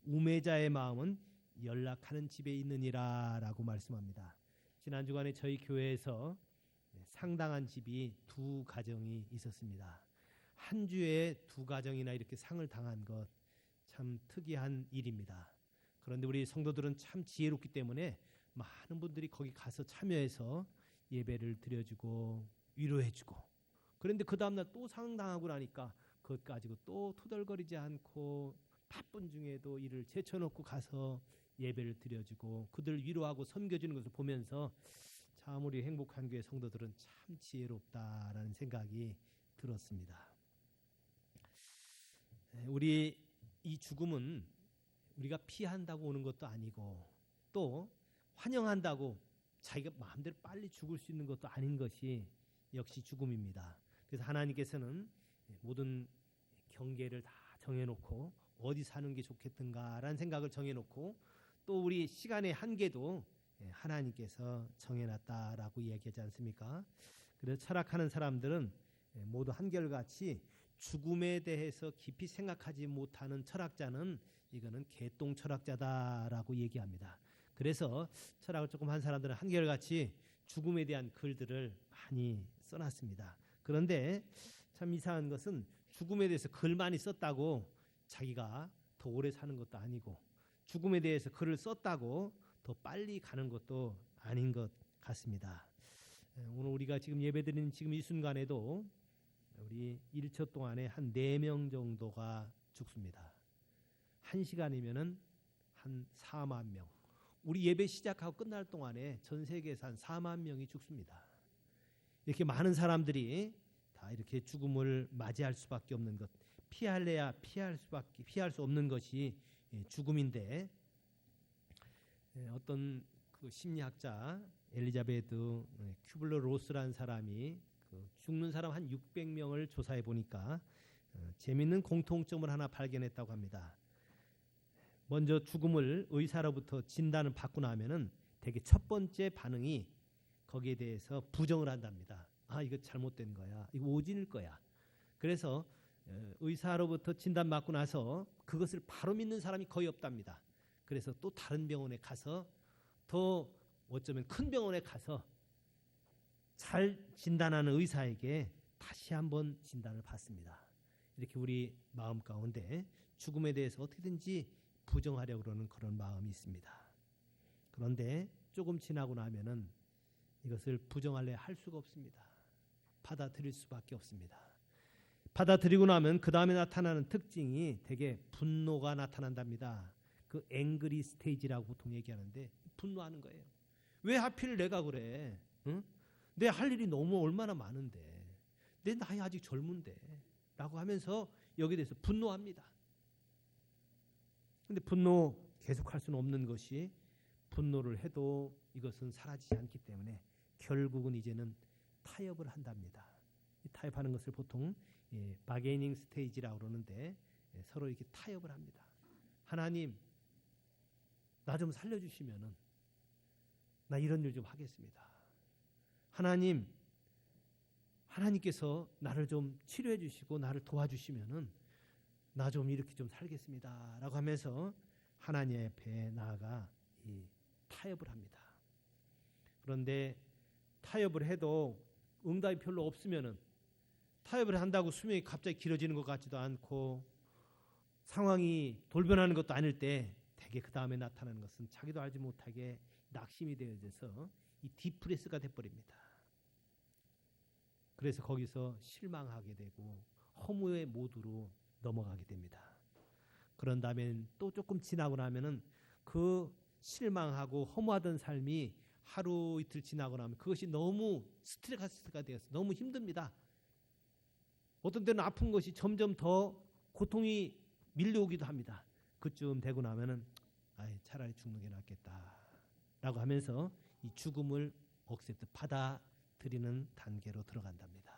우매자의 마음은 연락하는 집에 있느니라 라고 말씀합니다. 지난 주간에 저희 교회에서 상당한 집이 두 가정이 있었습니다. 한 주에 두 가정이나 이렇게 상을 당한 것 참 특이한 일입니다. 그런데 우리 성도들은 참 지혜롭기 때문에 많은 분들이 거기 가서 참여해서 예배를 드려주고 위로해주고, 그런데 그 다음날 또 상당하고 나니까 그것 가지고 또 토덜거리지 않고 바쁜 중에도 일을 제쳐놓고 가서 예배를 드려주고 그들 위로하고 섬겨주는 것을 보면서 참 우리 행복한 교회 성도들은 참 지혜롭다라는 생각이 들었습니다. 우리 이 죽음은 우리가 피한다고 오는 것도 아니고 또 환영한다고 자기가 마음대로 빨리 죽을 수 있는 것도 아닌 것이 역시 죽음입니다. 그래서 하나님께서는 모든 경계를 다 정해놓고 어디 사는 게 좋겠던가라는 생각을 정해놓고 또 우리 시간의 한계도 하나님께서 정해놨다라고 이야기하지 않습니까? 그래서 철학하는 사람들은 모두 한결같이 죽음에 대해서 깊이 생각하지 못하는 철학자는 이거는 개똥 철학자다라고 얘기합니다. 그래서 철학을 조금 한 사람들은 한결같이 죽음에 대한 글들을 많이 써놨습니다. 그런데 참 이상한 것은 죽음에 대해서 글 많이 썼다고 자기가 더 오래 사는 것도 아니고 죽음에 대해서 글을 썼다고 더 빨리 가는 것도 아닌 것 같습니다. 오늘 우리가 지금 예배드리는 지금 이 순간에도 우리 1초 동안에 한 4명 정도가 죽습니다. 1시간이면은 한 4만 명. 우리 예배 시작하고 끝날 동안에 전 세계에서 한 4만 명이 죽습니다. 이렇게 많은 사람들이 다 이렇게 죽음을 맞이할 수밖에 없는 것, 피할래야 피할 수 없는 것이 죽음인데, 어떤 그 심리학자 엘리자베트 큐블러 로스라는 사람이 그 죽는 사람 한 600명을 조사해 보니까 재미있는 공통점을 하나 발견했다고 합니다. 먼저 죽음을 의사로부터 진단을 받고 나면은 되게 첫 번째 반응이 거기에 대해서 부정을 한답니다. 아, 이거 잘못된 거야. 이거 오진일 거야. 그래서 의사로부터 진단받고 나서 그것을 바로 믿는 사람이 거의 없답니다. 그래서 또 다른 병원에 가서 더 어쩌면 큰 병원에 가서 잘 진단하는 의사에게 다시 한번 진단을 받습니다. 이렇게 우리 마음 가운데 죽음에 대해서 어떻게든지 부정하려고 그러는 그런 마음이 있습니다. 그런데 조금 지나고 나면은 이것을 부정하려 할 수가 없습니다. 받아들일 수밖에 없습니다. 받아들이고 나면 그 다음에 나타나는 특징이 되게 분노가 나타난답니다. 그 앵그리 스테이지라고 보통 얘기하는데 분노하는 거예요. 왜 하필 내가 그래? 응? 내 할 일이 너무 얼마나 많은데, 내 나이 아직 젊은데 라고 하면서 여기에 대해서 분노합니다. 그런데 분노 계속할 수는 없는 것이, 분노를 해도 이것은 사라지지 않기 때문에 결국은 이제는 타협을 한답니다. 이 타협하는 것을 보통 바게이닝 스테이지라고 그러는데 서로 이렇게 타협을 합니다. 하나님, 나 좀 살려주시면은 나 이런 일 좀 하겠습니다. 하나님께서 나를 좀 치료해 주시고 나를 도와주시면은 나 좀 이렇게 좀 살겠습니다 라고 하면서 하나님 앞에 나아가 타협을 합니다. 그런데 타협을 해도 응답이 별로 없으면은, 타협을 한다고 수명이 갑자기 길어지는 것 같지도 않고 상황이 돌변하는 것도 아닐 때 되게 그 다음에 나타나는 것은 자기도 알지 못하게 낙심이 되어져서 이 디프레스가 돼버립니다. 그래서 거기서 실망하게 되고 허무의 모드로 넘어가게 됩니다. 그런 다음에 또 조금 지나고 나면은 그 실망하고 허무하던 삶이 하루 이틀 지나고 나면 그것이 너무 스트레스가 되어서 너무 힘듭니다. 어떤 때는 아픈 것이 점점 더 고통이 밀려오기도 합니다. 그쯤 되고 나면은 차라리 죽는 게 낫겠다라고 하면서 이 죽음을 억셉트 받아들이는 단계로 들어간답니다.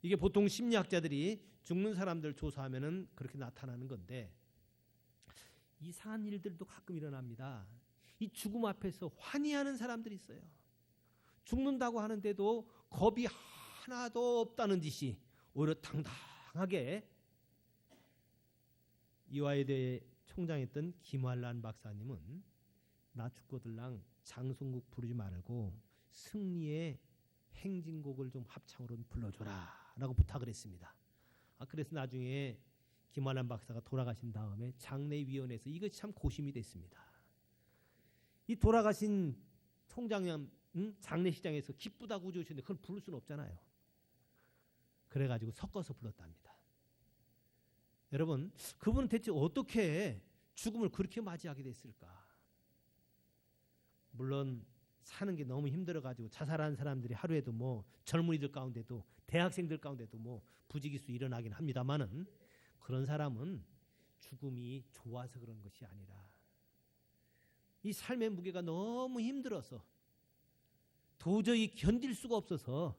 이게 보통 심리학자들이 죽는 사람들 조사하면은 그렇게 나타나는 건데, 이상한 일들도 가끔 일어납니다. 이 죽음 앞에서 환희하는 사람들이 있어요. 죽는다고 하는데도 겁이 하나도 없다는 듯이 오히려 당당하게 이화여대 총장했던 김환란 박사님은 나 죽거들랑 장송국 부르지 말고 승리의 행진곡을 좀 합창으로 불러줘라 라고 부탁을 했습니다. 그래서 나중에 김환란 박사가 돌아가신 다음에 장례위원회에서 이것이 참 고심이 됐습니다. 이 돌아가신 총장님 장례식장에서 기쁘다고 우주시는데 그걸 부를 수는 없잖아요. 그래가지고 섞어서 불렀답니다. 여러분, 그분은 대체 어떻게 죽음을 그렇게 맞이하게 됐을까? 물론 사는 게 너무 힘들어가지고 자살하는 사람들이 하루에도 뭐 젊은이들 가운데도 대학생들 가운데도 뭐 부지기수 일어나긴 합니다만은 그런 사람은 죽음이 좋아서 그런 것이 아니라 이 삶의 무게가 너무 힘들어서 도저히 견딜 수가 없어서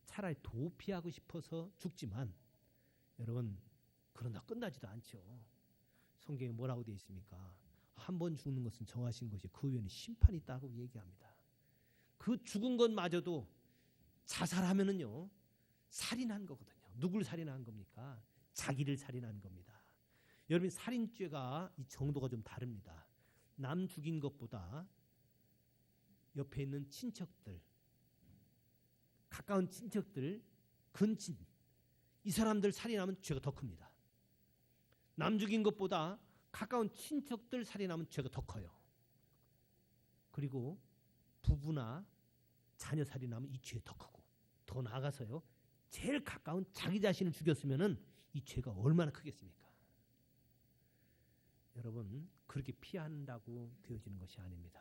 차라리 도피하고 싶어서 죽지만 여러분 그러나 끝나지도 않죠. 성경에 뭐라고 되어 있습니까? 한 번 죽는 것은 정하신 것이 그 후에는 심판이 있다고 얘기합니다. 그 죽은 것마저도 자살하면은요 살인한 거거든요. 누굴 살인한 겁니까? 자기를 살인한 겁니다. 여러분 살인죄가 이 정도가 좀 다릅니다. 남 죽인 것보다 옆에 있는 친척들, 가까운 친척들, 근친 이 사람들 살인하면 죄가 더 큽니다. 남 죽인 것보다 가까운 친척들 살인하면 죄가 더 커요. 그리고 부부나 자녀 살인하면 이 죄 더 크고 더 나아가서요. 제일 가까운 자기 자신을 죽였으면은 이 죄가 얼마나 크겠습니까? 여러분 그렇게 피한다고 되어지는 것이 아닙니다.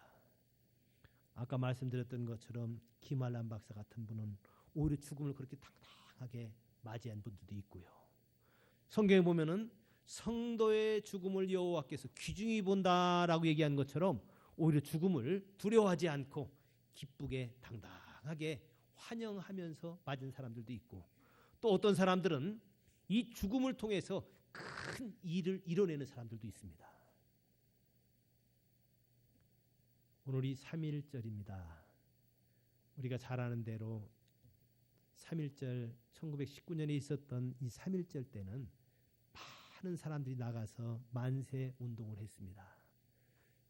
아까 말씀드렸던 것처럼 김환란 박사 같은 분은 오히려 죽음을 그렇게 당당하게 맞이한 분들도 있고요. 성경에 보면은 성도의 죽음을 여호와께서 귀중히 본다라고 얘기한 것처럼 오히려 죽음을 두려워하지 않고 기쁘게 당당하게 환영하면서 맞은 사람들도 있고 또 어떤 사람들은 이 죽음을 통해서 큰 일을 이뤄내는 사람들도 있습니다. 오늘이 3.1절입니다. 우리가 잘 아는 대로 3.1절 1919년에 있었던 이 3.1절 때는 많은 사람들이 나가서 만세 운동을 했습니다.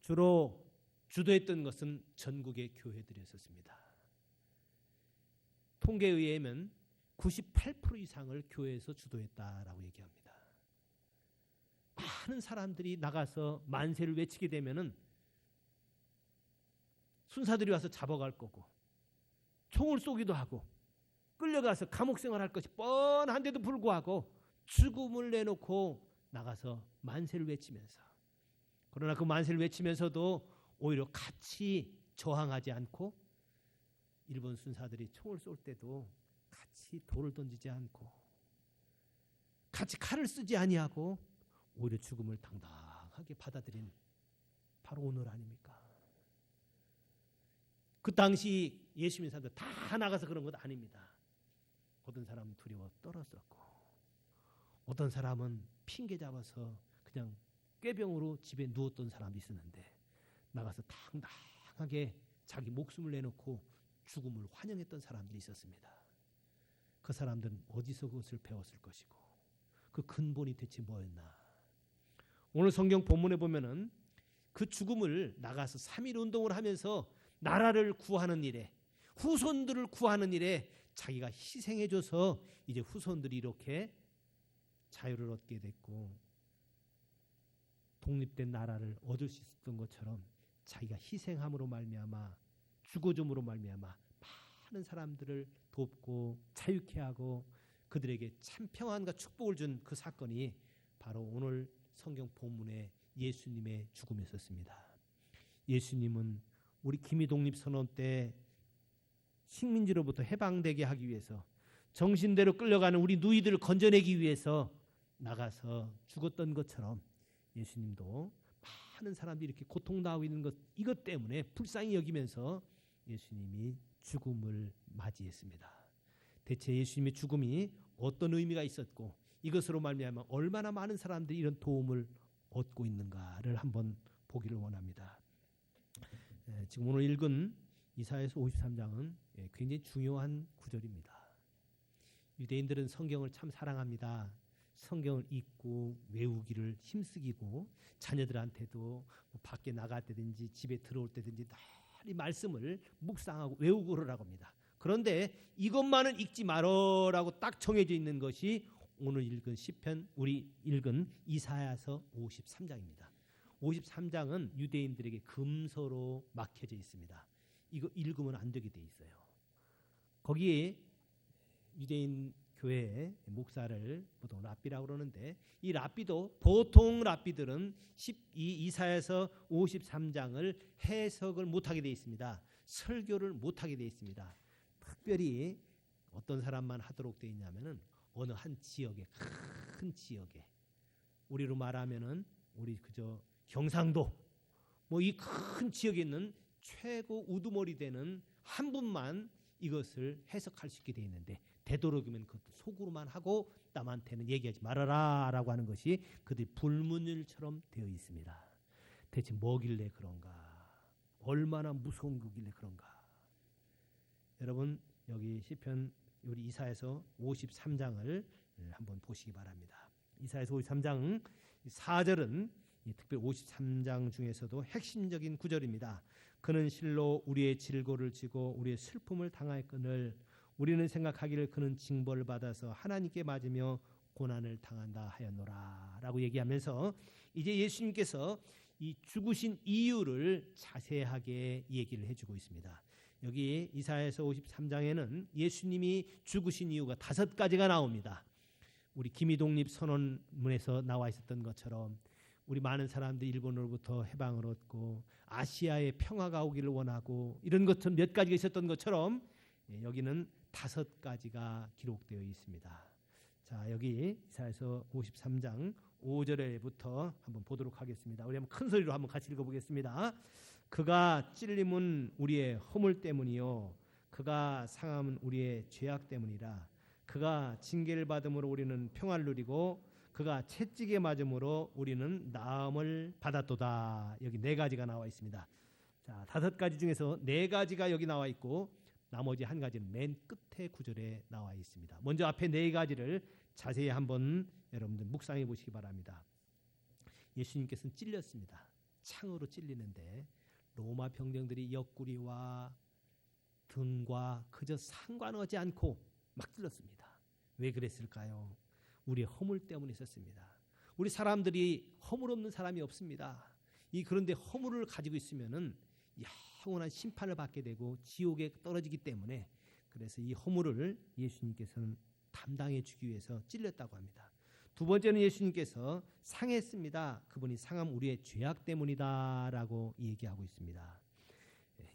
주로 주도했던 것은 전국의 교회들이었습니다. 통계에 의하면 98% 이상을 교회에서 주도했다라고 얘기합니다. 많은 사람들이 나가서 만세를 외치게 되면은 순사들이 와서 잡아갈 거고 총을 쏘기도 하고 끌려가서 감옥 생활할 것이 뻔한데도 불구하고 죽음을 내놓고 나가서 만세를 외치면서 그러나 그 만세를 외치면서도 오히려 같이 저항하지 않고 일본 순사들이 총을 쏠 때도 같이 돌을 던지지 않고 같이 칼을 쓰지 아니하고 오히려 죽음을 당당하게 받아들인 바로 오늘 아닙니까? 그 당시 예수 믿는 사람들 다 나가서 그런 것 아닙니다. 어떤 사람은 두려워 떨었었고 어떤 사람은 핑계 잡아서 그냥 꾀병으로 집에 누웠던 사람도 있었는데 나가서 당당하게 자기 목숨을 내놓고 죽음을 환영했던 사람들이 있었습니다. 그 사람들은 어디서 그것을 배웠을 것이고 그 근본이 대체 뭐였나? 오늘 성경 본문에 보면은 그 죽음을 나가서 3.1 운동을 하면서 나라를 구하는 일에 후손들을 구하는 일에 자기가 희생해줘서 이제 후손들이 이렇게 자유를 얻게 됐고 독립된 나라를 얻을 수 있었던 것처럼 자기가 희생함으로 말미암아 죽어줌으로 말미암아 많은 사람들을 돕고 자유케 하고 그들에게 참 평안과 축복을 준 그 사건이 바로 오늘 성경 본문의 예수님의 죽음이었습니다. 예수님은 우리 기미 독립선언 때 식민지로부터 해방되게 하기 위해서 정신대로 끌려가는 우리 누이들을 건져내기 위해서 나가서 죽었던 것처럼 예수님도 많은 사람들이 이렇게 고통당하고 있는 것 이것 때문에 불쌍히 여기면서 예수님이 죽음을 맞이했습니다. 대체 예수님의 죽음이 어떤 의미가 있었고 이것으로 말미암아 얼마나 많은 사람들이 이런 도움을 얻고 있는가를 한번 보기를 원합니다. 지금 오늘 읽은 이사야서 53장은 굉장히 중요한 구절입니다. 유대인들은 성경을 참 사랑합니다. 성경을 읽고 외우기를 힘쓰기고 자녀들한테도 뭐 밖에 나갈 때든지 집에 들어올 때든지 늘 말씀을 묵상하고 외우고 그러라고 합니다. 그런데 이것만은 읽지 말어라고 딱 정해져 있는 것이 오늘 읽은 시편, 우리 읽은 이사야서 53장입니다. 53장은 유대인들에게 금서로 막혀져 있습니다. 이거 읽으면 안 되게 돼 있어요. 거기에 유대인 교회 목사를 보통 랍비라고 그러는데 이 랍비도 보통 랍비들은 이사야서 53장을 해석을 못하게 되어 있습니다. 설교를 못하게 되어 있습니다. 특별히 어떤 사람만 하도록 되어 있냐면은 어느 한 지역에 큰 지역에 우리로 말하면은 우리 그저 경상도 뭐 이 큰 지역에 있는 최고 우두머리 되는 한 분만 이것을 해석할 수 있게 되어 있는데 되도록이면 그것도 속으로만 하고 남한테는 얘기하지 말아라라고 하는 것이 그들이 불문율처럼 되어 있습니다. 대체 뭐길래 그런가? 얼마나 무서운 거길래 그런가? 여러분 여기 시편 우리 이사야서 53장을 한번 보시기 바랍니다. 이사야서 53장 4절은 특별히 53장 중에서도 핵심적인 구절입니다. 그는 실로 우리의 질고를 지고 우리의 슬픔을 당하였거늘 우리는 생각하기를 그는 징벌을 받아서 하나님께 맞으며 고난을 당한다 하였노라 라고 얘기하면서 이제 예수님께서 이 죽으신 이유를 자세하게 얘기를 해주고 있습니다. 여기 이사야서 53장에는 예수님이 죽으신 이유가 5가지가 나옵니다. 우리 김희독립 선언문에서 나와 있었던 것처럼 우리 많은 사람들이 일본으로부터 해방을 얻고 아시아에 평화가 오기를 원하고 이런 것처럼 몇 가지가 있었던 것처럼 여기는 5가지가 기록되어 있습니다. 자, 여기 이사야서 53장 5절에부터 한번 보도록 하겠습니다. 우리 한번 큰 소리로 한번 같이 읽어보겠습니다. 그가 찔림은 우리의 허물 때문이요 그가 상함은 우리의 죄악 때문이라. 그가 징계를 받음으로 우리는 평화를 누리고 그가 채찍에 맞음으로 우리는 나음을 받았도다. 여기 4가지가 나와 있습니다. 자, 5가지 중에서 4가지가 여기 나와 있고 나머지 1가지는 맨 끝에 구절에 나와 있습니다. 먼저 앞에 4가지를 자세히 한번 여러분들 묵상해 보시기 바랍니다. 예수님께서는 찔렸습니다. 창으로 찔리는데 로마 병정들이 옆구리와 등과 그저 상관하지 않고 막 찔렀습니다. 왜 그랬을까요? 우리의 허물 때문에 있었습니다. 우리 사람들이 허물 없는 사람이 없습니다. 그런데 허물을 가지고 있으면은 영원한 심판을 받게 되고 지옥에 떨어지기 때문에 그래서 이 허물을 예수님께서는 담당해 주기 위해서 찔렸다고 합니다. 2번째는 예수님께서 상했습니다. 그분이 상함 우리의 죄악 때문이다라고 얘기하고 있습니다.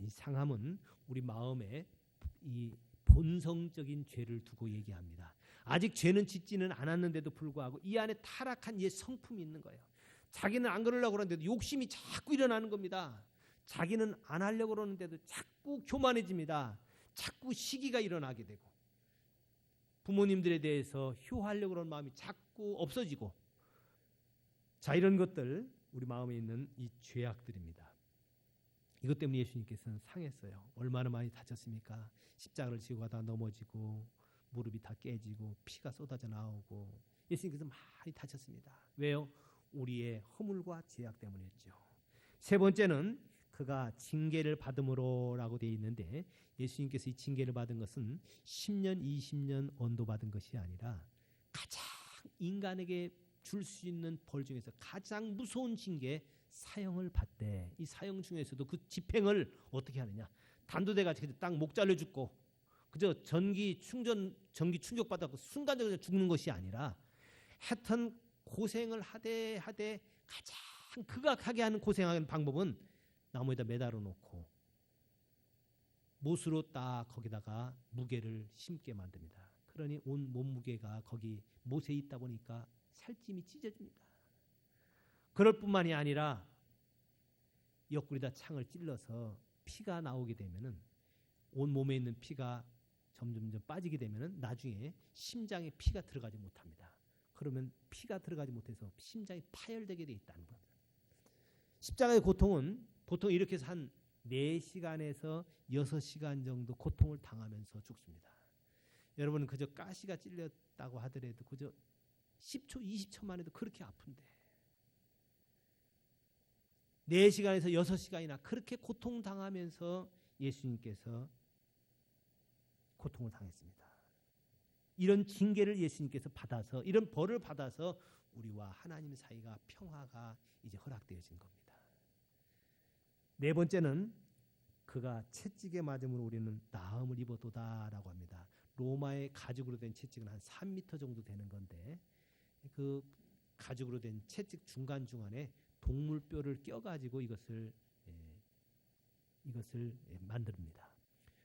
이 상함은 우리 마음에 이 본성적인 죄를 두고 얘기합니다. 아직 죄는 짓지는 않았는데도 불구하고 이 안에 타락한 옛 성품이 있는 거예요. 자기는 안 그러려고 그러는데도 욕심이 자꾸 일어나는 겁니다. 자기는 안 하려고 그러는데도 자꾸 교만해집니다. 자꾸 시기가 일어나게 되고 부모님들에 대해서 효하려고 그러는 마음이 자꾸 없어지고 자 이런 것들 우리 마음에 있는 이 죄악들입니다. 이것 때문에 예수님께서는 상했어요. 얼마나 많이 다쳤습니까? 십자가를 지고 가다 넘어지고 무릎이 다 깨지고 피가 쏟아져 나오고 예수님께서 많이 다쳤습니다. 왜요? 우리의 허물과 죄악 때문이었죠. 3번째는 그가 징계를 받음으로라고 되어 있는데 예수님께서 이 징계를 받은 것은 10년, 20년 언도받은 것이 아니라 가장 인간에게 줄 수 있는 벌 중에서 가장 무서운 징계 사형을 받되 이 사형 중에서도 그 집행을 어떻게 하느냐 단도대같이 딱 목 잘려 죽고 그저 전기 충격 받아서 순간적으로 죽는 것이 아니라 하여튼 고생을 하되 가장 극악하게 하는 고생하는 방법은 나무에다 매달아 놓고 못으로 딱 거기다가 무게를 심게 만듭니다. 그러니 온 몸무게가 거기 못에 있다 보니까 살찜이 찢어집니다. 그럴 뿐만이 아니라 옆구리다 창을 찔러서 피가 나오게 되면은 온 몸에 있는 피가 점점 빠지게 되면은 나중에 심장에 피가 들어가지 못합니다. 그러면 피가 들어가지 못해서 심장이 파열되게 돼 있다는 것. 십자가의 고통은 보통 이렇게 해서 한 4시간에서 6시간 정도 고통을 당하면서 죽습니다. 여러분은 그저 가시가 찔렸다고 하더라도 그저 10초, 20초만 해도 그렇게 아픈데 4시간에서 6시간이나 그렇게 고통당하면서 예수님께서 고통을 당했습니다. 이런 징계를 예수님께서 받아서 이런 벌을 받아서 우리와 하나님 사이가 평화가 이제 허락되어진 겁니다. 네 번째는 그가 채찍에 맞음으로 우리는 나음을 입었도다라고 합니다. 로마의 가죽으로 된 채찍은 한 3m 정도 되는 건데 그 가죽으로 된 채찍 중간중간에 동물뼈를 껴가지고 이것을 만듭니다.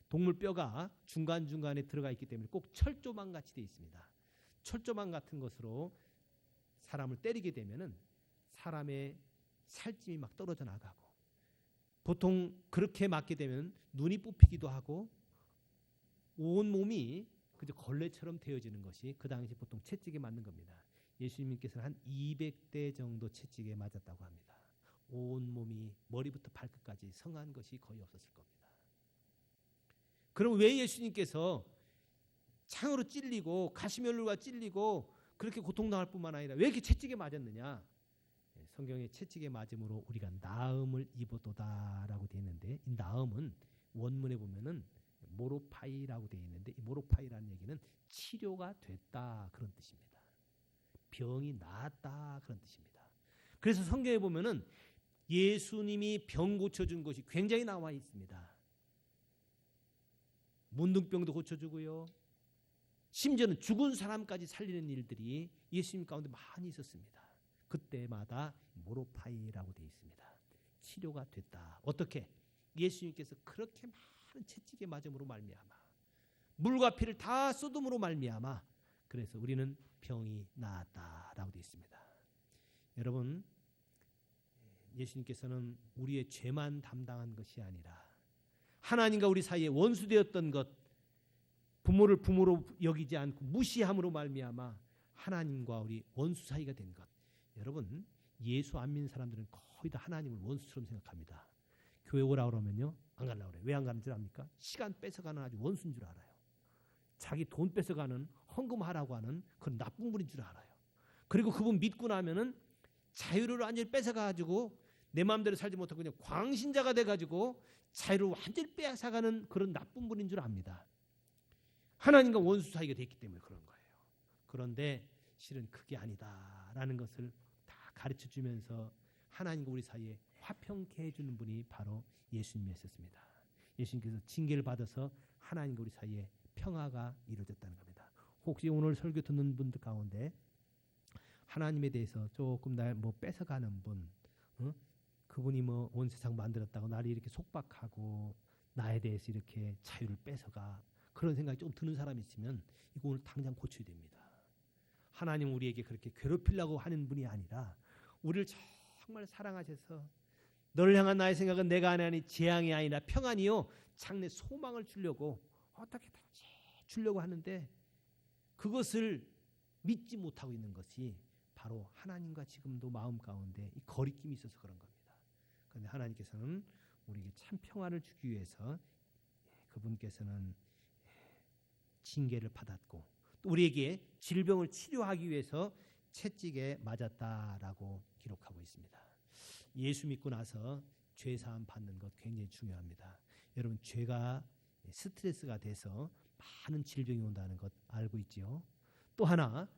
동물뼈가 중간중간에 들어가 있기 때문에 꼭 철조망 같이 되어 있습니다. 철조망 같은 것으로 사람을 때리게 되면은 사람의 살찜이 막 떨어져 나가고 보통 그렇게 맞게 되면 눈이 뽑히기도 하고 온 몸이 그저 걸레처럼 되어지는 것이 그 당시 보통 채찍에 맞는 겁니다. 예수님께서는 한 200대 정도 채찍에 맞았다고 합니다. 온 몸이 머리부터 발끝까지 성한 것이 거의 없었을 겁니다. 그럼 왜 예수님께서 창으로 찔리고 가시면류가 찔리고 그렇게 고통당할 뿐만 아니라 왜 이렇게 채찍에 맞았느냐? 성경에 채찍에 맞음으로 우리가 나음을 입었도다라고 되어 있는데 이 나음은 원문에 보면은 모로파이라고 되어 있는데 이 모로파이라는 얘기는 치료가 됐다 그런 뜻입니다. 병이 나았다 그런 뜻입니다. 그래서 성경에 보면은 예수님이 병 고쳐준 것이 굉장히 나와 있습니다. 문둥병도 고쳐주고요. 심지어는 죽은 사람까지 살리는 일들이 예수님 가운데 많이 있었습니다. 그때마다 모로파이라고 되어 있습니다. 치료가 됐다. 어떻게? 예수님께서 그렇게 많은 채찍에 맞음으로 말미암아 물과 피를 다 쏟음으로 말미암아 그래서 우리는 병이 나았다라고 되어 있습니다. 여러분 예수님께서는 우리의 죄만 담당한 것이 아니라 하나님과 우리 사이에 원수되었던 것 부모를 부모로 여기지 않고 무시함으로 말미암아 하나님과 우리 원수 사이가 된 것. 여러분 예수 안 믿는 사람들은 거의 다 하나님을 원수처럼 생각합니다. 교회 오라고 그러면요 안 가려고 그래요. 왜 안 가는 줄 압니까? 시간 뺏어가는 아주 원수인 줄 알아요. 자기 돈 뺏어가는 헌금하라고 하는 그런 나쁜 분인 줄 알아요. 그리고 그분 믿고 나면은 자유를 완전히 뺏어가지고 내 마음대로 살지 못하고 그냥 광신자가 돼가지고 자유를 완전히 빼앗아가는 그런 나쁜 분인 줄 압니다. 하나님과 원수 사이가 됐기 때문에 그런 거예요. 그런데 실은 그게 아니다라는 것을 다 가르쳐주면서 하나님과 우리 사이에 화평케 해주는 분이 바로 예수님이었습니다. 예수님께서 징계를 받아서 하나님과 우리 사이에 평화가 이루어졌다는 겁니다. 혹시 오늘 설교 듣는 분들 가운데 하나님에 대해서 조금 날 뭐 뺏어가는 분, 그분이 뭐 온 세상 만들었다고 나를 이렇게 속박하고 나에 대해서 이렇게 자유를 뺏어가 그런 생각이 좀 드는 사람이 있으면 이거 오늘 당장 고쳐야 됩니다. 하나님 우리에게 그렇게 괴롭히려고 하는 분이 아니라 우리를 정말 사랑하셔서 너를 향한 나의 생각은 내가 하나니 재앙이 아니라 평안이요 장래 소망을 주려고 어떻게든지 주려고 하는데 그것을 믿지 못하고 있는 것이 바로 하나님과 지금도 마음 가운데 이 거리낌이 있어서 그런 겁니다. 그런데 하나님께서는 우리에게 참 평안을 주기 위해서 그분께서는 징계를 받았고 또 우리에게 질병을 치료하기 위해서 채찍에 맞았다라고 기록하고 있습니다. 예수 믿고 나서 죄 사함 받는 것 굉장히 중요합니다. 여러분 죄가 스트레스가 돼서 많은 질병이 온다는 것 알고 있지요. 또 하나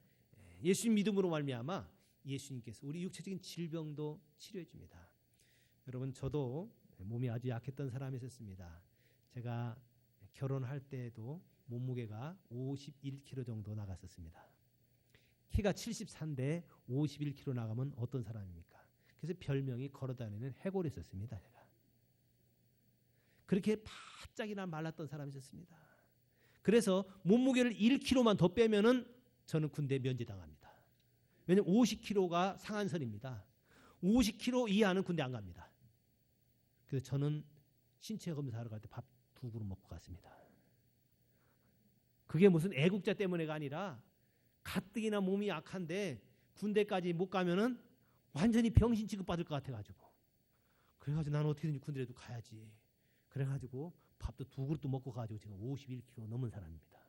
예수님 믿음으로 말미암아 예수님께서 우리 육체적인 질병도 치료해 줍니다. 여러분 저도 몸이 아주 약했던 사람이 있었습니다. 제가 결혼할 때에도 몸무게가 51kg 정도 나갔었습니다. 키가 74인데 51kg 나가면 어떤 사람입니까? 그래서 별명이 걸어다니는 해골이었습니다. 제가 그렇게 바짝이나 말랐던 사람이 있었습니다. 그래서 몸무게를 1kg만 더 빼면은 저는 군대 면제당합니다. 왜냐하면 50kg가 상한선입니다. 50kg 이하는 군대 안 갑니다. 그래서 저는 신체 검사하러 갈 때 밥 2그릇 먹고 갔습니다. 그게 무슨 애국자 때문에가 아니라 가뜩이나 몸이 약한데 군대까지 못 가면은 완전히 병신 취급받을 것 같아가지고 그래가지고 나는 어떻게든지 군대라도 가야지. 그래가지고 밥도 2그릇도 먹고 가지고 지금 51kg 넘은 사람입니다.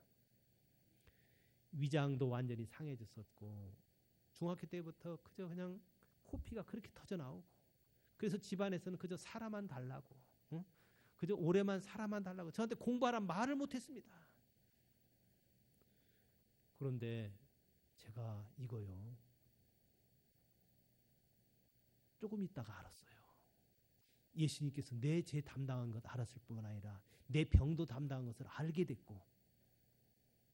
위장도 완전히 상해졌었고 중학교 때부터 그저 그냥 코피가 그렇게 터져 나오고, 그래서 집안에서는 그저 살아만 달라고, 그저 오래만 살아만 달라고 저한테 공부하란 말을 못했습니다. 그런데 제가 이거요, 조금 있다가 알았어요. 예수님께서 내 죄 담당한 것 알았을 뿐만 아니라 내 병도 담당한 것을 알게 됐고,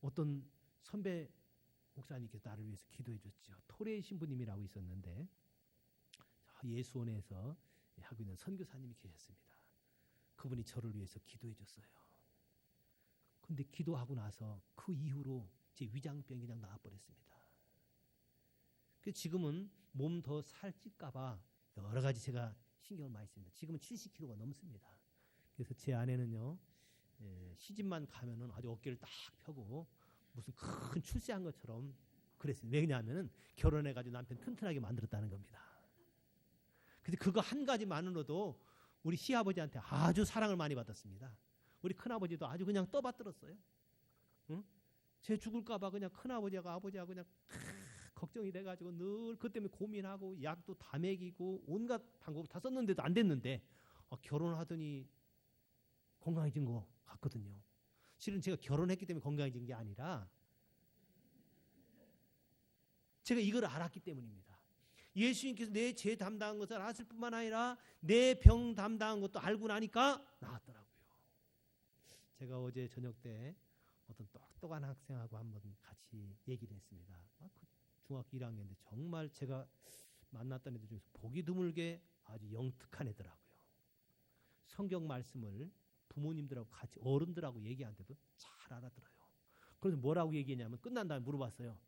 어떤 선배 목사님께서 나를 위해서 기도해 줬죠. 토레 신부님이라고 있었는데 예수원에서 하고 있는 선교사님이 계셨습니다. 그분이 저를 위해서 기도해 줬어요. 근데 기도하고 나서 그 이후로 제 위장병이 그냥 나와버렸습니다. 그래서 지금은 몸 더 살찔까 봐 여러 가지 제가 신경을 많이 씁니다. 지금은 70kg가 넘습니다. 그래서 제 아내는요, 시집만 가면은 아주 어깨를 딱 펴고 무슨 큰 출세한 것처럼 그랬어요. 왜냐하면은 결혼해가지고 남편 튼튼하게 만들었다는 겁니다. 근데 그거 한 가지만으로도 우리 시아버지한테 아주 사랑을 많이 받았습니다. 우리 큰아버지도 아주 그냥 떠받들었어요. 응? 제 죽을까봐 그냥 큰아버지하고 아버지하고 그냥 걱정이 돼가지고 늘 그것 때문에 고민하고 약도 다 먹이고 온갖 방법을 다 썼는데도 안 됐는데 결혼하더니 건강해진 것 같거든요. 실은 제가 결혼했기 때문에 건강해진 게 아니라 제가 이걸 알았기 때문입니다. 예수님께서 내 죄 담당한 것을 알았을 뿐만 아니라 내 병 담당한 것도 알고 나니까 나았더라고요. 제가 어제 저녁 때 어떤 똑똑한 학생하고 한번 같이 얘기를 했습니다. 그 중학교 1학년인데 정말 제가 만났던 애들 중에서 보기 드물게 아주 영특한 애더라고요. 성경 말씀을 부모님들하고 같이 어른들하고 얘기하는데도 잘 알아들어요. 그래서 뭐라고 얘기했냐면 끝난 다음에 물어봤어요.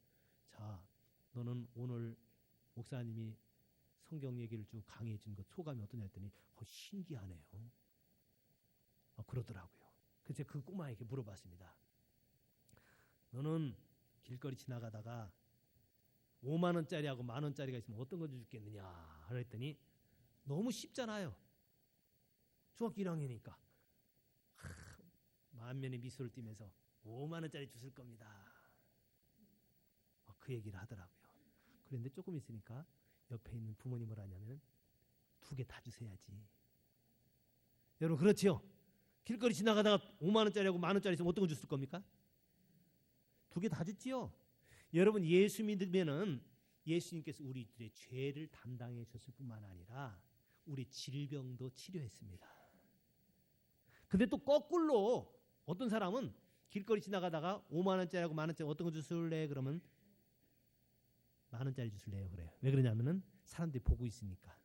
자, 너는 오늘 목사님이 성경 얘기를 쭉 강의해 준 것 소감이 어떠냐 했더니 신기하네요. 그러더라고요. 그래서 제가 그 꼬마에게 물어봤습니다. 너는 길거리 지나가다가 5만 원짜리하고 만 원짜리가 있으면 어떤 거 주겠느냐 그랬더니 너무 쉽잖아요. 중학교 1학년이니까 만면의 미소를 띠면서 5만 원짜리 주실 겁니다. 그 얘기를 하더라고요. 그런데 조금 있으니까 옆에 있는 부모님 뭐라 하냐면 2개 다 주셔야지. 여러분 그렇지요? 길거리 지나가다가 5만 원짜리하고 만 원짜리 있으면 어떤 거 줬을 겁니까? 2개 다 줬지요. 여러분 예수 믿으면은 예수님께서 우리들의 죄를 담당해 줬을 뿐만 아니라 우리 질병도 치료했습니다. 근데 또 거꾸로 어떤 사람은 길거리 지나가다가 5만 원짜리하고 만 원짜리 어떤 거 주실래? 그러면 만 원짜리 주실래요? 그래요. 왜 그러냐면은 사람들이 보고 있으니까.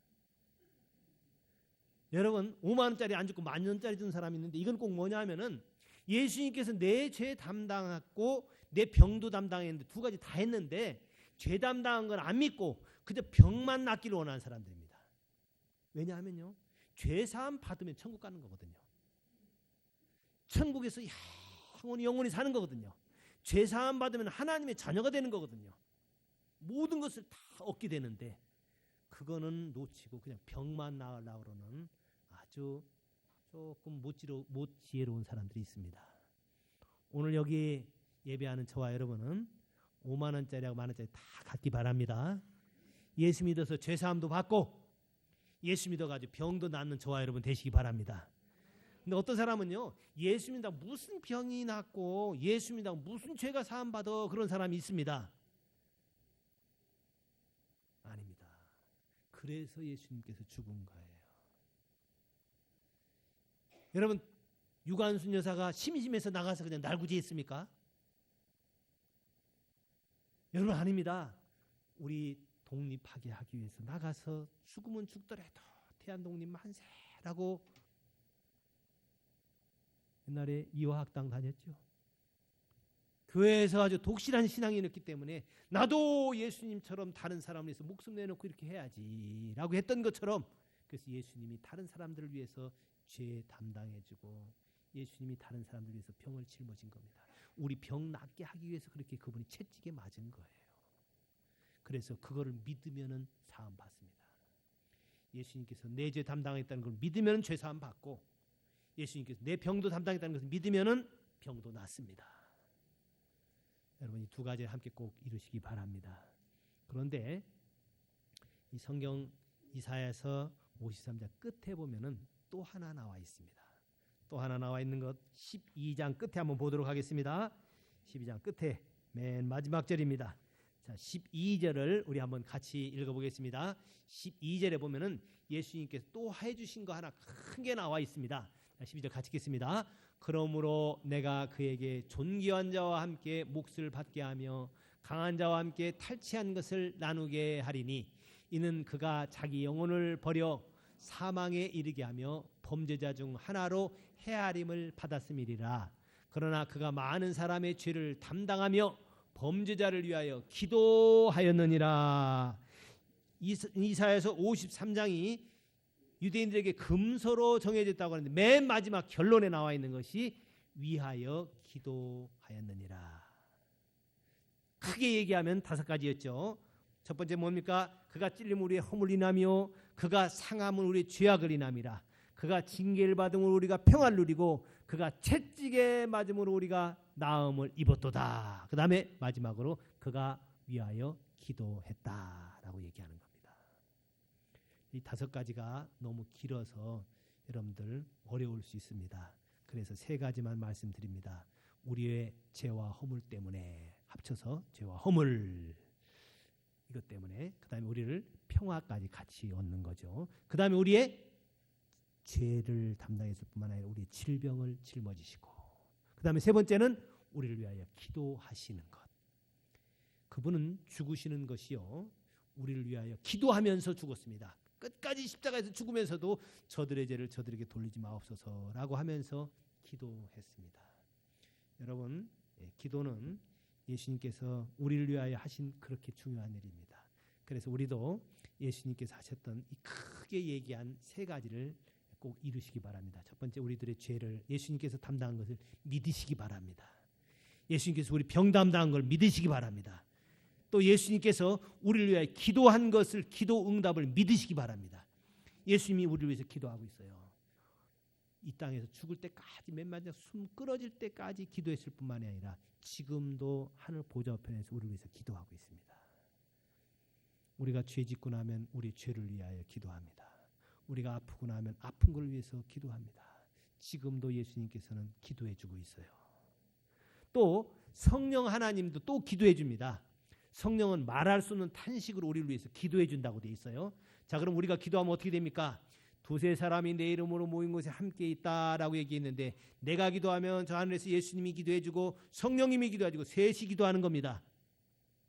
여러분 5만 원짜리 안 주고 만 원짜리 준 사람이 있는데 이건 꼭 뭐냐면은 예수님께서 내 죄 담당했고 내 병도 담당했는데 2가지 다 했는데 죄 담당한 건 안 믿고 그저 병만 낫기를 원하는 사람들입니다. 왜냐하면요, 죄 사함 받으면 천국 가는 거거든요. 천국에서 영원히 사는 거거든요. 죄 사함 받으면 하나님의 자녀가 되는 거거든요. 모든 것을 다 얻게 되는데 그거는 놓치고 그냥 병만 나으려고는 아주 조금 못 지혜로운 사람들이 있습니다. 오늘 여기 예배하는 저와 여러분은 5만 원짜리하고 만 원짜리 다 갖기 바랍니다. 예수 믿어서 죄사함도 받고 예수 믿어가지고 병도 낫는 저와 여러분 되시기 바랍니다. 근데 어떤 사람은요, 예수 믿다 무슨 병이 낫고 예수 믿다 무슨 죄가 사함받아 그런 사람이 있습니다. 아닙니다. 그래서 예수님께서 죽은 거예요. 여러분 유관순 여사가 심심해서 나가서 그냥 날구지했습니까? 여러분 아닙니다. 우리 독립하게 하기 위해서 나가서 죽으면 죽더라도 대한 독립 만세라고 옛날에 이화학당 다녔죠. 교회에서 아주 독실한 신앙이 있기 때문에 나도 예수님처럼 다른 사람을 위해서 목숨 내놓고 이렇게 해야지라고 했던 것처럼, 그래서 예수님이 다른 사람들을 위해서 죄 담당해주고 예수님이 다른 사람들을 위해서 병을 짊어진 겁니다. 우리 병 낫게 하기 위해서 그렇게 그분이 채찍에 맞은 거예요. 그래서 그거를 믿으면은 사함 받습니다. 예수님께서 내 죄 담당했다는 걸 믿으면 죄 사함 받고 예수님께서 내 병도 담당했다는 것을 믿으면은 병도 낫습니다. 여러분 이 2가지를 함께 꼭 이루시기 바랍니다. 그런데 이 성경 이사야서 53장 끝에 보면은 또 하나 나와 있습니다. 또 하나 나와 있는 것 12장 끝에 한번 보도록 하겠습니다. 12장 끝에 맨 마지막 절입니다. 자, 12절을 우리 한번 같이 읽어보겠습니다. 12절에 보면은 예수님께서 또 해주신 거 하나 큰 게 나와 있습니다. 12절 같이 읽겠습니다. 그러므로 내가 그에게 존귀한 자와 함께 몫을 받게 하며 강한 자와 함께 탈취한 것을 나누게 하리니 이는 그가 자기 영혼을 버려 사망에 이르게 하며 범죄자 중 하나로 헤아림을 받았음이리라. 그러나 그가 많은 사람의 죄를 담당하며 범죄자를 위하여 기도하였느니라. 이사야서 53장이 유대인들에게 금서로 정해졌다고 하는데 맨 마지막 결론에 나와 있는 것이 위하여 기도하였느니라. 크게 얘기하면 5가지였죠. 첫 번째 뭡니까? 그가 찔림 우리의 허물 인하며 그가 상함은 우리의 죄악을 인함이라. 그가 징계를 받음으로 우리가 평안을 누리고 그가 채찍에 맞음으로 우리가 나음을 입었도다. 그 다음에 마지막으로 그가 위하여 기도했다라고 얘기하는 겁니다. 이 5가지가 너무 길어서 여러분들 어려울 수 있습니다. 그래서 3가지만 말씀드립니다. 우리의 죄와 허물 때문에 합쳐서 죄와 허물 이것 때문에 그 다음에 우리를 평화까지 같이 얻는 거죠. 그 다음에 우리의 죄를 담당했을 뿐만 아니라 우리의 질병을 짊어지시고 그 다음에 3번째는 우리를 위하여 기도하시는 것. 그분은 죽으시는 것이요 우리를 위하여 기도하면서 죽었습니다. 끝까지 십자가에서 죽으면서도 저들의 죄를 저들에게 돌리지 마옵소서라고 하면서 기도했습니다. 여러분, 기도는 예수님께서 우리를 위하여 하신 그렇게 중요한 일입니다. 그래서 우리도 예수님께서 하셨던 이 크게 얘기한 3가지를 꼭 이루시기 바랍니다. 첫 번째, 우리들의 죄를 예수님께서 담당한 것을 믿으시기 바랍니다. 예수님께서 우리 병 담당한 걸 믿으시기 바랍니다. 또 예수님께서 우리를 위하여 기도한 것을 기도 응답을 믿으시기 바랍니다. 예수님이 우리를 위해서 기도하고 있어요. 이 땅에서 죽을 때까지 맨 마지막 숨 끊어질 때까지 기도했을 뿐만이 아니라 지금도 하늘 보좌 우편에서 우리를 위해서 기도하고 있습니다. 우리가 죄 짓고 나면 우리 죄를 위하여 기도합니다. 우리가 아프고 나면 아픈 걸 위해서 기도합니다. 지금도 예수님께서는 기도해 주고 있어요. 또 성령 하나님도 또 기도해 줍니다. 성령은 말할 수 없는 탄식으로 우리를 위해서 기도해 준다고 돼 있어요. 자, 그럼 우리가 기도하면 어떻게 됩니까? 2-3 사람이 내 이름으로 모인 곳에 함께 있다라고 얘기했는데 내가 기도하면 저 하늘에서 예수님이 기도해 주고 성령님이 기도해 주고 셋이 기도하는 겁니다.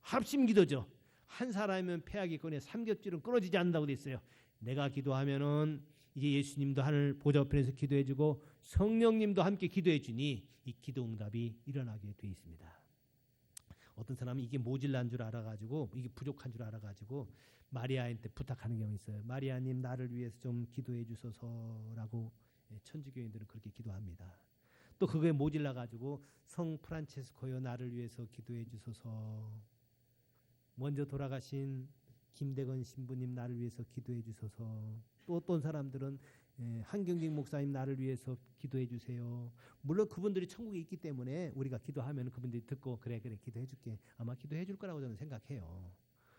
합심 기도죠. 한 사람이면 패하겠거니 삼겹줄은 끊어지지 않는다고 돼 있어요. 내가 기도하면은 이제 예수님도 하늘 보좌 우편에서 기도해 주고 성령님도 함께 기도해 주니 이 기도 응답이 일어나게 돼 있습니다. 어떤 사람은 이게 모질란 줄 알아가지고 이게 부족한 줄 알아가지고 마리아한테 부탁하는 경우 있어요. 마리아님 나를 위해서 좀 기도해 주소서라고 천주교인들은 그렇게 기도합니다. 또 그거에 모질라가지고 성 프란체스코여 나를 위해서 기도해 주소서. 먼저 돌아가신 김대건 신부님 나를 위해서 기도해 주소서. 또 어떤 사람들은 한경직 목사님 나를 위해서 기도해 주세요. 물론 그분들이 천국에 있기 때문에 우리가 기도하면 그분들이 듣고 그래 기도해 줄게. 아마 기도해 줄 거라고 저는 생각해요.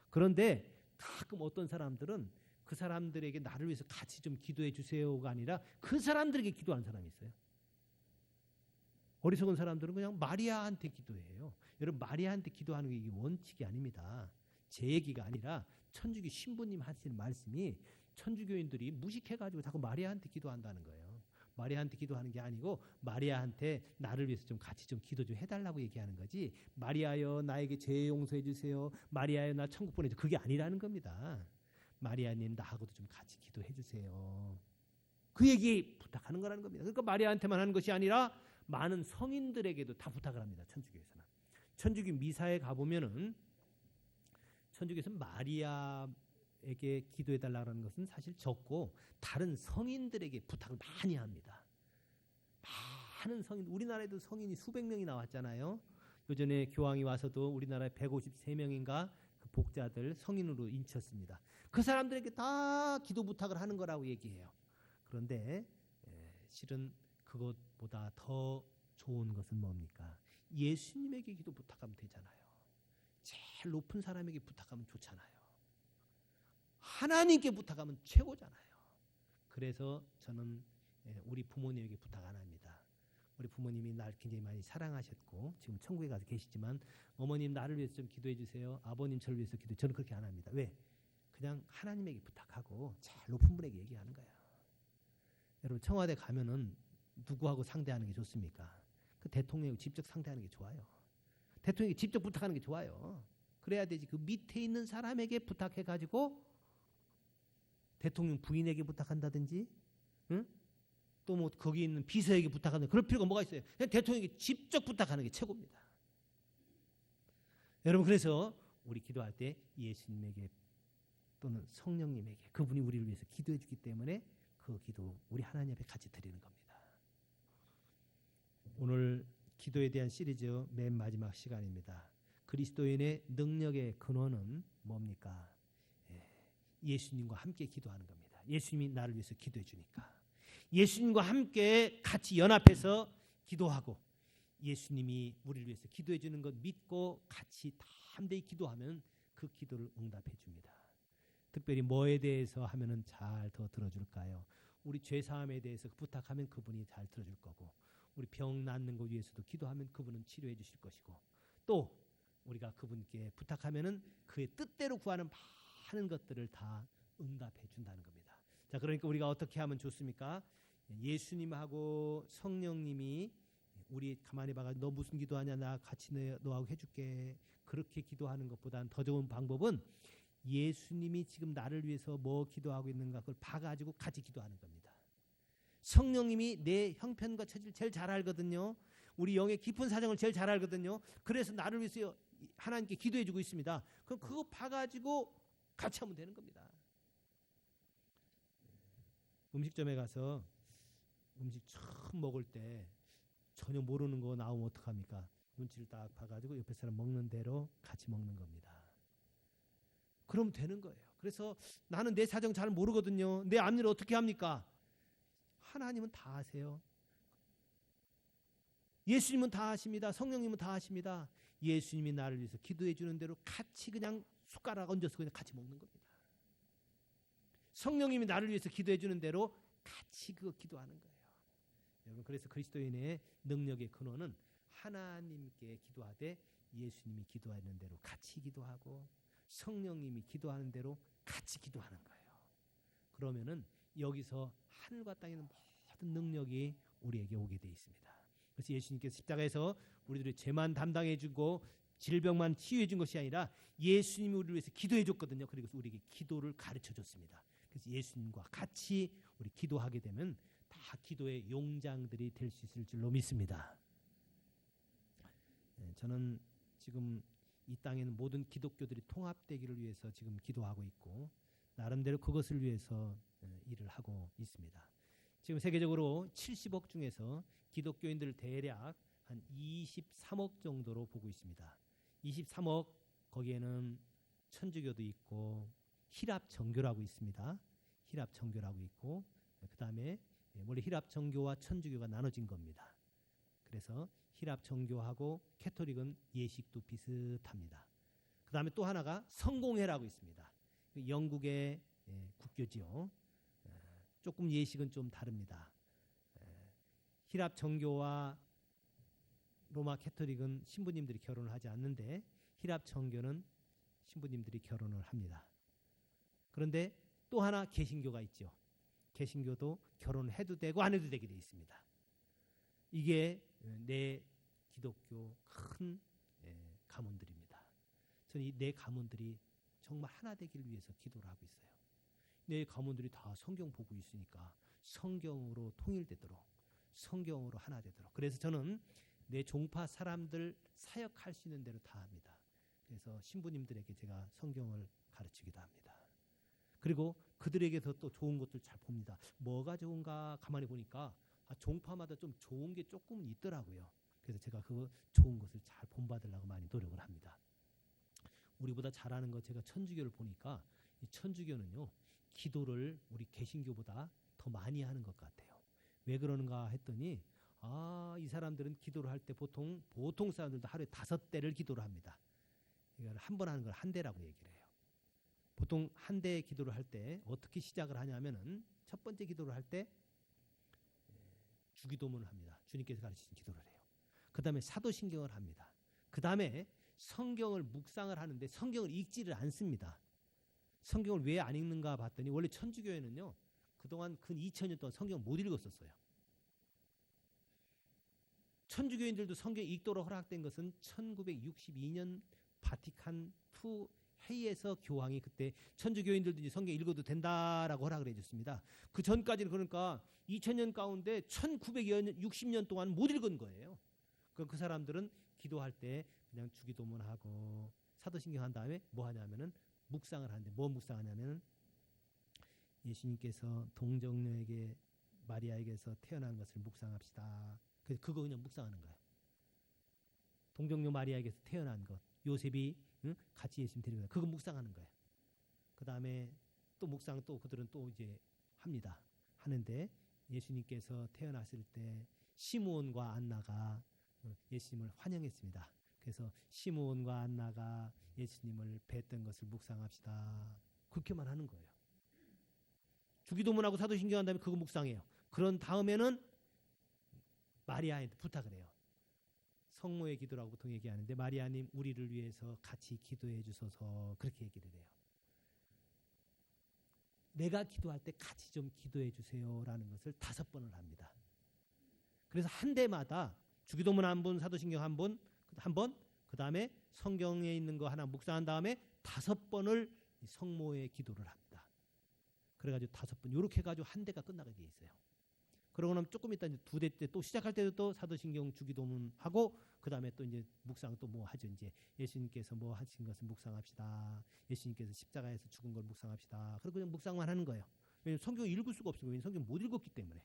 그런데 가끔 어떤 사람들은 그 사람들에게 나를 위해서 같이 좀 기도해 주세요가 아니라 그 사람들에게 기도하는 사람이 있어요. 어리석은 사람들은 그냥 마리아한테 기도해요. 여러분 마리아한테 기도하는 게 이게 원칙이 아닙니다. 제 얘기가 아니라 천주교 신부님 하시는 말씀이 천주교인들이 무식해가지고 자꾸 마리아한테 기도한다는 거예요. 마리아한테 기도하는 게 아니고 마리아한테 나를 위해서 좀 같이 좀 기도 좀 해달라고 얘기하는 거지. 마리아여 나에게 죄 용서해 주세요. 마리아여 나 천국 보내줘. 그게 아니라는 겁니다. 마리아님 나하고도 좀 같이 기도해 주세요. 그 얘기 부탁하는 거라는 겁니다. 그러니까 마리아한테만 하는 것이 아니라 많은 성인들에게도 다 부탁을 합니다. 천주교에서는. 천주교 미사에 가보면은 천주교에서는 마리아에게 기도해달라는 것은 사실 적고 다른 성인들에게 부탁을 많이 합니다. 많은 성인, 우리나라에도 성인이 수백 명이 나왔잖아요. 요전에 교황이 와서도 우리나라에 153명인가 그 복자들 성인으로 인쳤습니다. 그 사람들에게 다 기도 부탁을 하는 거라고 얘기해요. 그런데 실은 그것보다 더 좋은 것은 뭡니까? 예수님에게 기도 부탁하면 되잖아요. 제일 높은 사람에게 부탁하면 좋잖아요. 하나님께 부탁하면 최고잖아요. 그래서 저는 우리 부모님에게 부탁 안 합니다. 우리 부모님이 날 굉장히 많이 사랑하셨고 지금 천국에 가서 계시지만 어머님 나를 위해서 좀 기도해 주세요. 아버님 저를 위해서 기도해. 저는 그렇게 안 합니다. 왜? 그냥 하나님에게 부탁하고 제일 높은 분에게 얘기하는 거예요. 여러분 청와대 가면은 누구하고 상대하는 게 좋습니까? 그 대통령이 직접 상대하는 게 좋아요. 대통령이 직접 부탁하는 게 좋아요. 그래야 되지. 그 밑에 있는 사람에게 부탁해가지고 대통령 부인에게 부탁한다든지, 응? 또 뭐 거기 있는 비서에게 부탁하는 그럴 필요가 뭐가 있어요? 그냥 대통령에게 직접 부탁하는 게 최고입니다. 여러분 그래서 우리 기도할 때 예수님에게 또는 성령님에게 그분이 우리를 위해서 기도해 주기 때문에 그 기도 우리 하나님 앞에 같이 드리는 겁니다. 오늘 기도에 대한 시리즈 맨 마지막 시간입니다. 그리스도인의 능력의 근원은 뭡니까? 예수님과 함께 기도하는 겁니다. 예수님이 나를 위해서 기도해 주니까. 예수님과 함께 같이 연합해서 기도하고 예수님이 우리를 위해서 기도해 주는 것 믿고 같이 담대히 기도하면 그 기도를 응답해 줍니다. 특별히 뭐에 대해서 하면은 잘 더 들어줄까요? 우리 죄 사함에 대해서 부탁하면 그분이 잘 들어줄 거고 우리 병 낫는 것 위해서도 기도하면 그분은 치료해 주실 것이고 또 우리가 그분께 부탁하면은 그의 뜻대로 구하는 많은 것들을 다 응답해 준다는 겁니다. 자, 그러니까 우리가 어떻게 하면 좋습니까? 예수님하고 성령님이 우리 가만히 봐가 너 무슨 기도하냐 나 같이 너하고 해줄게 그렇게 기도하는 것보다는 더 좋은 방법은 예수님이 지금 나를 위해서 뭐 기도하고 있는가 그걸 봐가지고 같이 기도하는 겁니다. 성령님이 내 형편과 처지를 제일 잘 알거든요. 우리 영의 깊은 사정을 제일 잘 알거든요. 그래서 나를 위해서 하나님께 기도해 주고 있습니다. 그럼 그거 봐가지고 같이 하면 되는 겁니다. 음식점에 가서 음식 처음 먹을 때 전혀 모르는 거 나오면 어떡합니까? 눈치를 딱 봐가지고 옆에 사람 먹는 대로 같이 먹는 겁니다. 그러면 되는 거예요. 그래서 나는 내 사정 잘 모르거든요. 내 앞일을 어떻게 합니까? 하나님은 다 아세요. 예수님은 다 아십니다. 성령님은 다 아십니다. 예수님이 나를 위해서 기도해 주는 대로 같이 그냥 숟가락 얹어서 그냥 같이 먹는 겁니다. 성령님이 나를 위해서 기도해 주는 대로 같이 그거 기도하는 거예요. 여러분 그래서 그리스도인의 능력의 근원은 하나님께 기도하되 예수님이 기도하는 대로 같이 기도하고 성령님이 기도하는 대로 같이 기도하는 거예요. 그러면은 여기서 하늘과 땅에 있는 모든 능력이 우리에게 오게 돼 있습니다. 그래서 예수님께서 십자가에서 우리들의 죄만 담당해 주고 질병만 치유해 준 것이 아니라 예수님이 우리를 위해서 기도해 줬거든요. 그리고 우리에게 기도를 가르쳐 줬습니다. 그래서 예수님과 같이 우리 기도하게 되면 다 기도의 용장들이 될 수 있을 줄로 믿습니다. 저는 지금 이 땅에 있는 모든 기독교들이 통합되기를 위해서 지금 기도하고 있고 나름대로 그것을 위해서 일을 하고 있습니다. 지금 세계적으로 70억 중에서 기독교인들 대략 한 23억 정도로 보고 있습니다. 23억 거기에는 천주교도 있고 히랍 정교라고 있습니다. 히랍 정교라고 있고 그 다음에 원래 히랍 정교와 천주교가 나눠진 겁니다. 그래서 히랍 정교하고 캐토릭은 예식도 비슷합니다. 그 다음에 또 하나가 성공회라고 있습니다. 영국의 국교지요. 조금 예식은 좀 다릅니다. 히랍 정교와 로마 캐토릭은 신부님들이 결혼을 하지 않는데 히랍 정교는 신부님들이 결혼을 합니다. 그런데 또 하나 개신교가 있죠. 개신교도 결혼을 해도 되고 안 해도 되게 돼 있습니다. 이게 내 기독교 큰 가문들입니다. 저는 이 네 가문들이 정말 하나 되기를 위해서 기도를 하고 있어요. 내 가문들이 다 성경 보고 있으니까 성경으로 통일되도록 성경으로 하나 되도록 그래서 저는 내 종파 사람들 사역할 수 있는 대로 다 합니다. 그래서 신부님들에게 제가 성경을 가르치기도 합니다. 그리고 그들에게서 또 좋은 것들 잘 봅니다. 뭐가 좋은가 가만히 보니까 종파마다 좀 좋은 게 조금 있더라고요. 그래서 제가 그 좋은 것을 잘 본받으려고 많이 노력을 합니다. 우리보다 잘하는 거 제가 천주교를 보니까 이 천주교는요. 기도를 우리 개신교보다 더 많이 하는 것 같아요. 왜 그러는가 했더니 이 사람들은 기도를 할 때 보통 사람들도 하루에 5대를 기도를 합니다. 이걸 한 번 하는 걸 한 대라고 얘기를 해요. 보통 한 대 기도를 할 때 어떻게 시작을 하냐면은 첫 번째 기도를 할 때 주기도문을 합니다. 주님께서 가르치신 기도를 해요. 그 다음에 사도신경을 합니다. 그 다음에 성경을 묵상을 하는데 성경을 읽지를 않습니다. 성경을 왜 안 읽는가 봤더니 원래 천주교회는요. 그동안 근 2000년 동안 성경을 못 읽었었어요. 천주교인들도 성경 읽도록 허락된 것은 1962년 바티칸 II 회의에서 교황이 그때 천주교인들도 이제 성경 읽어도 된다라고 허락을 해줬습니다. 그 전까지는 그러니까 2000년 가운데 1960년 동안 못 읽은 거예요. 그럼 그 사람들은 기도할 때 그냥 주기도문하고 사도신경 한 다음에 뭐 하냐면은 묵상을 하는데 뭐 묵상하냐면은 예수님께서 동정녀에게 마리아에게서 태어난 것을 묵상합시다. 그래서 그거 그냥 묵상하는 거예요. 동정녀 마리아에게서 태어난 것, 요셉이 같이 예수님 데리고 그거 묵상하는 거예요. 그 다음에 또 묵상 또 그들은 또 이제 합니다. 하는데 예수님께서 태어났을 때 시므온과 안나가 예수님을 환영했습니다. 그래서 시므온과 안나가 예수님을 뵀던 것을 묵상합시다. 그렇게만 하는 거예요. 주기도문하고 사도신경 한 다음에 그거 묵상해요. 그런 다음에는 마리아한테 부탁을 해요. 성모의 기도라고 보통 얘기하는데 마리아님 우리를 위해서 같이 기도해 주소서 그렇게 얘기를 해요. 내가 기도할 때 같이 좀 기도해 주세요라는 것을 5번을 합니다. 그래서 한 대마다 주기도문 한 번, 사도신경 한 번, 그 다음에 성경에 있는 거 하나 묵상한 다음에 5번을 성모의 기도를 합니다. 그래가지고 5번 이렇게 해가지고 한 대가 끝나게 돼 있어요. 그러고 나면 조금 있다 이제 2대 때 또 시작할 때도 또 사도신경 주기도문 하고 그 다음에 또 이제 묵상 또 뭐 하죠. 이제 예수님께서 뭐 하신 것을 묵상합시다. 예수님께서 십자가에서 죽은 걸 묵상합시다. 그리고 그냥 묵상만 하는 거예요. 왜냐하면 성경을 읽을 수가 없어요. 왜냐하면 성경 못 읽었기 때문에.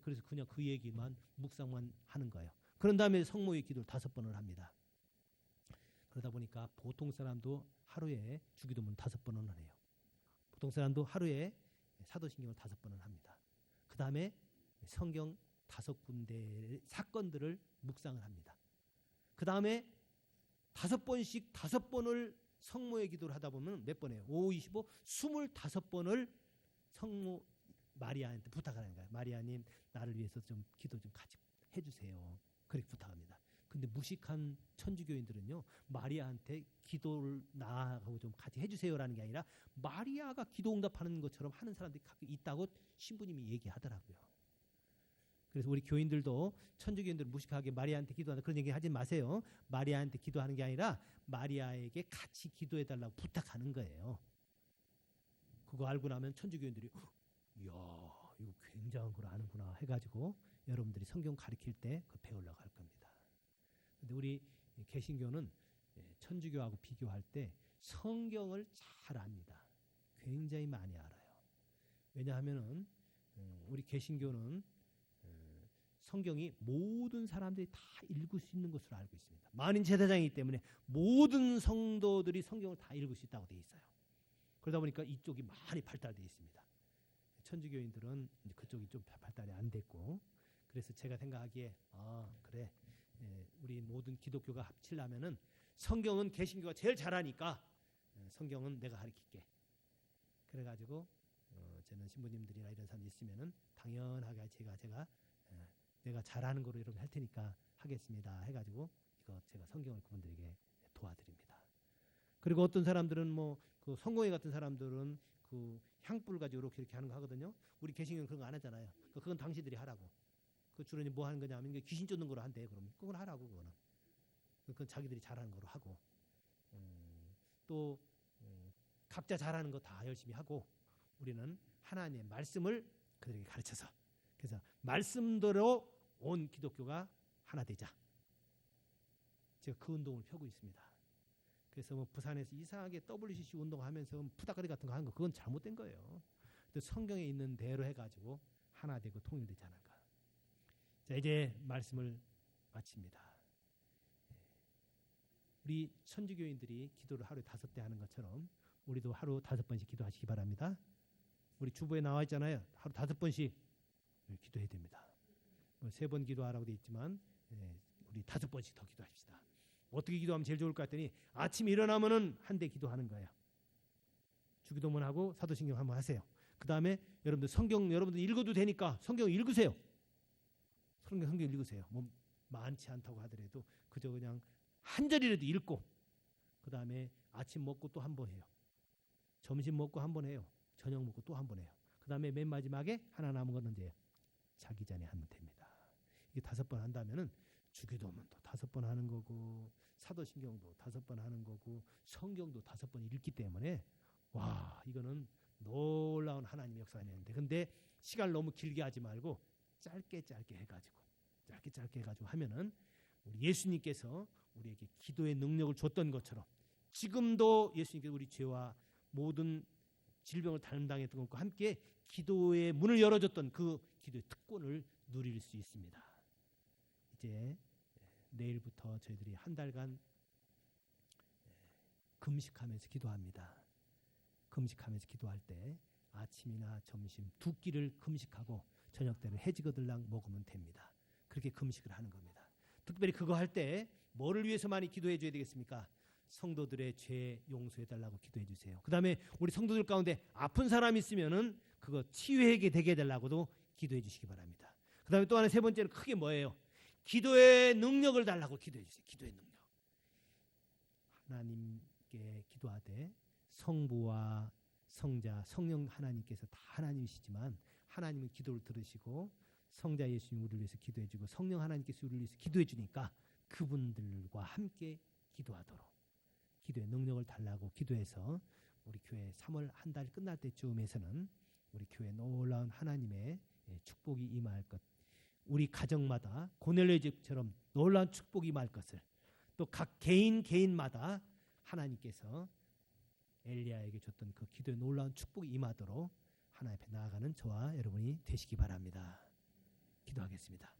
그래서 그냥 그 얘기만 묵상만 하는 거예요. 그런 다음에 성모의 기도를 5번을 합니다. 그러다 보니까 보통 사람도 하루에 주기도문 5번은 해요. 보통 사람도 하루에 사도신경을 5번을 합니다. 그 다음에 성경 5군데의 사건들을 묵상을 합니다. 그 다음에 5번씩 5번을 성모의 기도를 하다 보면 몇 번이에요? 5, 25, 25번을 성모 마리아한테 부탁하는 거예요. 마리아님 나를 위해서 좀 기도 좀 같이 해주세요. 그렇게 부탁합니다. 근데 무식한 천주교인들은요. 마리아한테 기도를 나하고 좀 같이 해주세요라는 게 아니라 마리아가 기도 응답하는 것처럼 하는 사람들이 가끔 있다고 신부님이 얘기하더라고요. 그래서 우리 교인들도 천주교인들 무식하게 마리아한테 기도한다 그런 얘기 하지 마세요. 마리아한테 기도하는 게 아니라 마리아에게 같이 기도해달라고 부탁하는 거예요. 그거 알고 나면 천주교인들이 이야 이거 굉장한 걸 아는구나 해가지고 여러분들이 성경 가르칠 때 그거 배우려고 할 겁니다. 근데 우리 개신교는 천주교하고 비교할 때 성경을 잘 압니다. 굉장히 많이 알아요. 왜냐하면은 우리 개신교는 성경이 모든 사람들이 다 읽을 수 있는 것으로 알고 있습니다. 만인 제사장이기 때문에 모든 성도들이 성경을 다 읽을 수 있다고 돼 있어요. 그러다 보니까 이쪽이 많이 발달되어 있습니다. 천주교인들은 이제 그쪽이 좀 발달이 안 됐고, 그래서 제가 생각하기에 그래 우리 모든 기독교가 합치려면은 성경은 개신교가 제일 잘하니까 성경은 내가 가르칠게. 그래가지고 저는 신부님들이나 이런 사람 있으면은 당연하게 제가 내가 잘하는 거로 여러분 할 테니까 하겠습니다. 해가지고 이거 제가 성경을 그분들에게 도와드립니다. 그리고 어떤 사람들은 뭐 그 성공회 같은 사람들은 그 향불 가지고 이렇게 하는 거 하거든요. 우리 개신교는 그런 거 안 하잖아요. 그건 당신들이 하라고. 그 주로 뭐 하는 거냐면 귀신 쫓는 거로 한대. 그럼 그걸 하라고 그거는. 그건 자기들이 잘하는 거로 하고. 또 각자 잘하는 거 다 열심히 하고 우리는 하나님의 말씀을 그들에게 가르쳐서 그래서 말씀대로 온 기독교가 하나 되자. 제가 그 운동을 펴고 있습니다. 그래서 뭐 부산에서 이상하게 WCC 운동하면서 푸닥거리 같은 거 하는 거 그건 잘못된 거예요. 성경에 있는 대로 해가지고 하나 되고 통일되지 않을까. 자 이제 말씀을 마칩니다. 우리 천주교인들이 기도를 하루에 5대 하는 것처럼 우리도 하루 5번씩 기도하시기 바랍니다. 우리 주보에 나와 있잖아요. 하루 5번씩 기도해야 됩니다. 3번 기도하라고 돼 있지만 우리 5번씩 더 기도합시다. 어떻게 기도하면 제일 좋을까 했더니 아침에 일어나면은 한 대 기도하는 거예요. 주기도문 하고 사도신경 한번 하세요. 그 다음에 여러분들 성경 여러분들 읽어도 되니까 성경 읽으세요. 성경 읽으세요. 뭐 많지 않다고 하더라도 그저 그냥 한 절이라도 읽고 그 다음에 아침 먹고 또 한 번 해요. 점심 먹고 한 번 해요. 저녁 먹고 또 한 번 해요. 그 다음에 맨 마지막에 하나 남은 건 언제예요? 자기 전에 하면 됩니다. 이게 5번 한다면은 주기도문도 5번 하는 거고 사도신경도 5번 하는 거고 성경도 5번 읽기 때문에 와 이거는 놀라운 하나님의 역사가 있는데 근데 시간을 너무 길게 하지 말고 짧게 해가지고 하면은 우리 예수님께서 우리에게 기도의 능력을 줬던 것처럼 지금도 예수님께서 우리 죄와 모든 질병을 담당했던 것과 함께 기도의 문을 열어줬던 그 기도의 특권을 누릴 수 있습니다. 이제 내일부터 저희들이 한 달간 금식하면서 기도합니다. 금식하면서 기도할 때 아침이나 점심 2끼를 금식하고 저녁 때는 해지거들랑 먹으면 됩니다. 그렇게 금식을 하는 겁니다. 특별히 그거 할 때 뭐를 위해서 많이 기도해 줘야 되겠습니까? 성도들의 죄 용서해 달라고 기도해 주세요. 그 다음에 우리 성도들 가운데 아픈 사람 있으면은 그거 치유하게 되게 해달라고도 기도해 주시기 바랍니다. 그 다음에 또 하나 세 번째는 크게 뭐예요? 기도의 능력을 달라고 기도해 주세요. 기도의 능력. 하나님께 기도하되 성부와 성자, 성령 하나님께서 다 하나님이시지만 하나님은 기도를 들으시고 성자 예수님 우리를 위해서 기도해 주고 성령 하나님께서 우리를 위해서 기도해 주니까 그분들과 함께 기도하도록 기도의 능력을 달라고 기도해서 우리 교회 3월 한 달 끝날 때쯤에서는 우리 교회 놀라운 하나님의 축복이 임할 것 우리 가정마다 고넬료의 집처럼 놀라운 축복이 임할 것을 또 각 개인마다 하나님께서 엘리야에게 줬던 그 기도의 놀라운 축복이 임하도록 하나님 앞에 나아가는 저와 여러분이 되시기 바랍니다. 기도하겠습니다.